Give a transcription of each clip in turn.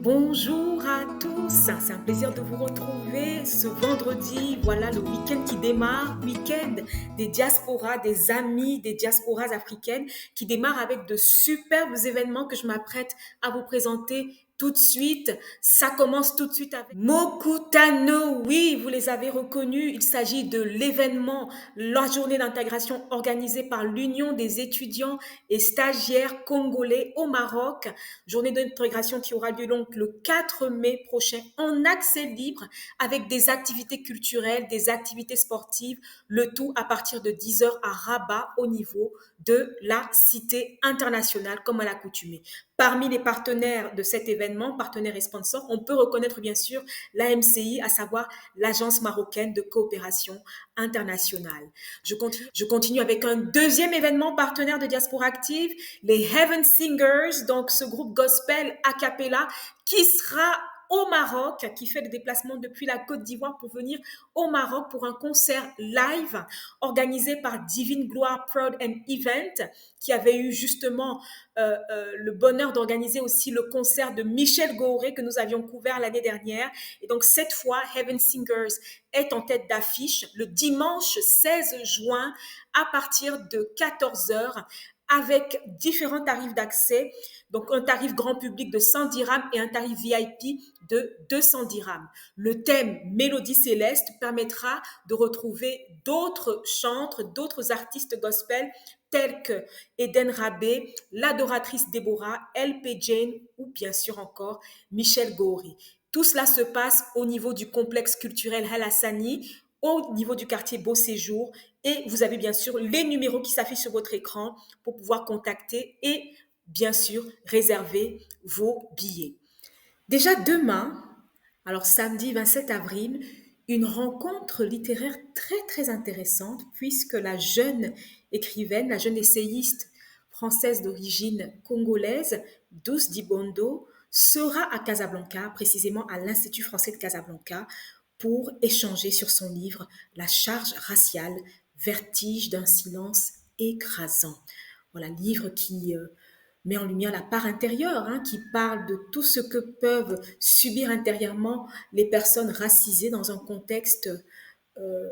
Bonjour à tous, c'est un plaisir de vous retrouver ce vendredi. Voilà le week-end qui démarre, week-end des diasporas, des amis des diasporas africaines qui démarre avec de superbes événements que je m'apprête à vous présenter tout de suite. Ça commence tout de suite avec Mokutano. Oui, vous les avez reconnus. Il s'agit de l'événement, la journée d'intégration organisée par l'Union des étudiants et stagiaires congolais au Maroc. Journée d'intégration qui aura lieu donc le 4 mai prochain en accès libre avec des activités culturelles, des activités sportives, le tout à partir de 10 heures à Rabat au niveau de la Cité internationale comme à l'accoutumée. Parmi les partenaires de cet événement, partenaires et sponsors, on peut reconnaître bien sûr l'AMCI, à savoir l'Agence marocaine de coopération internationale. Je continue avec un deuxième événement partenaire de Diaspora Active, les Heaven Singers, donc ce groupe gospel a cappella qui sera au Maroc, qui fait le déplacement depuis la Côte d'Ivoire pour venir au Maroc pour un concert live organisé par Divine Gloire Proud and Event, qui avait eu justement le bonheur d'organiser aussi le concert de Michel Goré que nous avions couvert l'année dernière. Et donc cette fois, Heaven Singers est en tête d'affiche le dimanche 16 juin à partir de 14 heures avec différents tarifs d'accès, donc un tarif grand public de 100 dirhams et un tarif VIP de 200 dirhams. Le thème Mélodie céleste permettra de retrouver d'autres chantres, d'autres artistes gospel tels que Eden Rabé, l'adoratrice Déborah, LP Jane ou bien sûr encore Michel Goré. Tout cela se passe au niveau du complexe culturel Al Hassani, au niveau du quartier Beau Séjour. Et vous avez bien sûr les numéros qui s'affichent sur votre écran pour pouvoir contacter et bien sûr réserver vos billets. Déjà demain, alors samedi 27 avril, une rencontre littéraire très très intéressante puisque la jeune écrivaine, la jeune essayiste française d'origine congolaise, Douce Dibondo, sera à Casablanca, précisément à l'Institut français de Casablanca, pour échanger sur son livre La charge raciale, vertige d'un silence écrasant. Voilà, livre qui met en lumière la part intérieure, qui parle de tout ce que peuvent subir intérieurement les personnes racisées dans un contexte euh,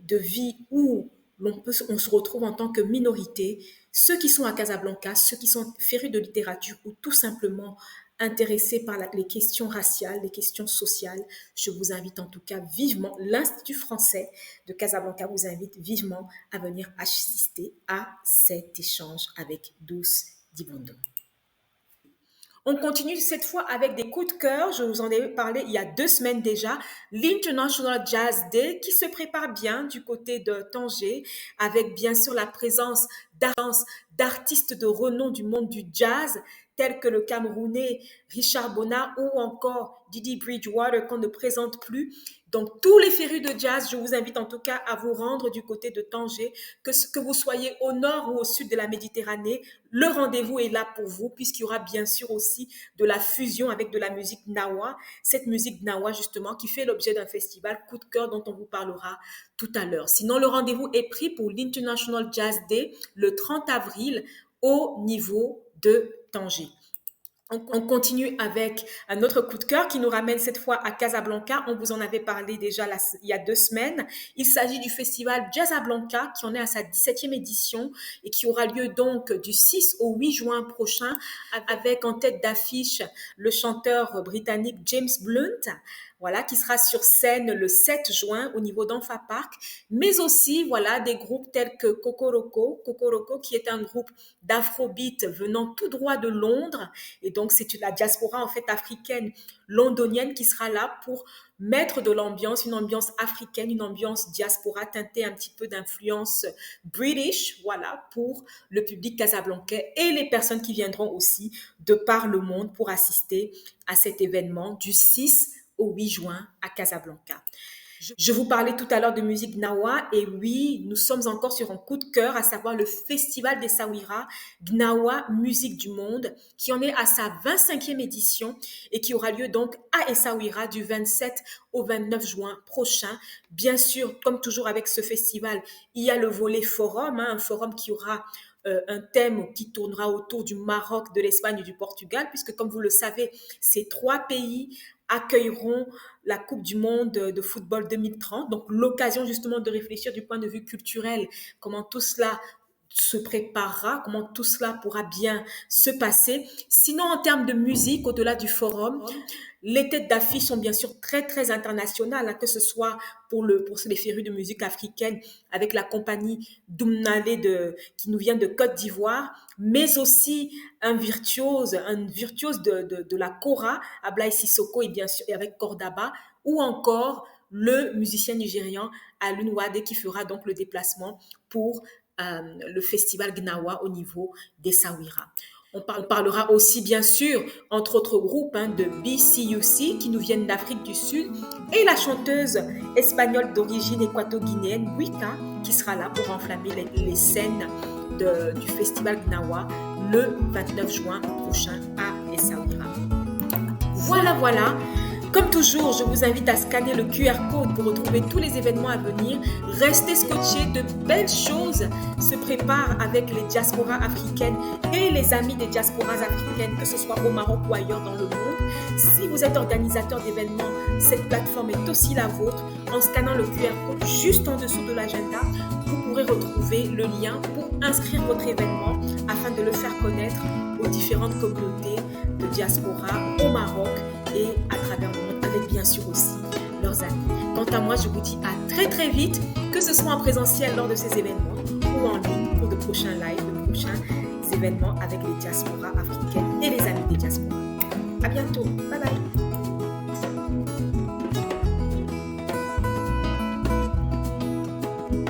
de vie où on se retrouve en tant que minorité, ceux qui sont à Casablanca, ceux qui sont férus de littérature ou tout simplement intéressés par les questions raciales, les questions sociales, je vous invite en tout cas vivement, l'Institut français de Casablanca vous invite vivement à venir assister à cet échange avec Douce Dibondo. On continue cette fois avec des coups de cœur. Je vous en ai parlé il y a 2 semaines déjà. L'International Jazz Day qui se prépare bien du côté de Tanger avec bien sûr la présence d'artistes de renom du monde du jazz tels que le Camerounais Richard Bona ou encore Didi Bridgewater qu'on ne présente plus. Donc tous les férus de jazz, je vous invite en tout cas à vous rendre du côté de Tanger, que vous soyez au nord ou au sud de la Méditerranée. Le rendez-vous est là pour vous puisqu'il y aura bien sûr aussi de la fusion avec de la musique Gnawa. Cette musique Gnawa justement qui fait l'objet d'un festival coup de cœur dont on vous parlera tout à l'heure. Sinon, le rendez-vous est pris pour l'International Jazz Day le 30 avril au niveau de Tanger. On continue avec un autre coup de cœur qui nous ramène cette fois à Casablanca. On vous en avait parlé déjà il y a 2 semaines. Il s'agit du festival Jazzablanca qui en est à sa 17e édition et qui aura lieu donc du 6 au 8 juin prochain avec en tête d'affiche le chanteur britannique James Blunt. Voilà, qui sera sur scène le 7 juin au niveau d'Enfa Park, mais aussi, voilà, des groupes tels que Kokoroko qui est un groupe d'afrobeat venant tout droit de Londres, et donc c'est la diaspora en fait africaine londonienne qui sera là pour mettre de l'ambiance, une ambiance africaine, une ambiance diaspora teintée un petit peu d'influence british, voilà, pour le public casablancais et les personnes qui viendront aussi de par le monde pour assister à cet événement du 6 au 8 juin à Casablanca. Je vous parlais tout à l'heure de musique Gnawa et oui, nous sommes encore sur un coup de cœur, à savoir le Festival des Saouira, Gnawa Musique du Monde, qui en est à sa 25e édition et qui aura lieu donc à Essaouira du 27 au 29 juin prochain. Bien sûr, comme toujours avec ce festival, il y a le volet forum, un forum qui aura un thème qui tournera autour du Maroc, de l'Espagne et du Portugal, puisque comme vous le savez, ces trois pays accueilleront la Coupe du Monde de football 2030. Donc, l'occasion justement de réfléchir du point de vue culturel, comment tout cela se préparera, comment tout cela pourra bien se passer. Sinon, en termes de musique, au-delà du forum, les têtes d'affiche sont bien sûr très, très internationales, hein, que ce soit pour les férus de musique africaine avec la compagnie Doumnale qui nous vient de Côte d'Ivoire, mais aussi un virtuose de la kora, Ablaye Sissoko et bien sûr et avec Kordaba, ou encore le musicien nigérian Alun Wade qui fera donc le déplacement pour le festival Gnawa au niveau des Sawira. On parlera aussi, bien sûr, entre autres groupes, hein, de BCUC qui nous viennent d'Afrique du Sud et la chanteuse espagnole d'origine équato-guinéenne, Wika, qui sera là pour enflammer les scènes du festival Gnawa le 29 juin prochain à Essaouira. Voilà, voilà. Comme toujours, je vous invite à scanner le QR code pour retrouver tous les événements à venir. Restez scotchés, de belles choses se préparent avec les diasporas africaines et les amis des diasporas africaines, que ce soit au Maroc ou ailleurs dans le monde. Si vous êtes organisateur d'événements, cette plateforme est aussi la vôtre. En scannant le QR code juste en dessous de l'agenda, vous pourrez retrouver le lien pour inscrire votre événement afin de le faire connaître aux différentes communautés de diaspora au Maroc et à travers le monde, avec bien sûr aussi leurs amis. Quant à moi, je vous dis à très très vite, que ce soit en présentiel lors de ces événements ou en ligne pour de prochains lives, de prochains événements avec les diasporas africaines et les amis des diasporas. À bientôt, bye bye.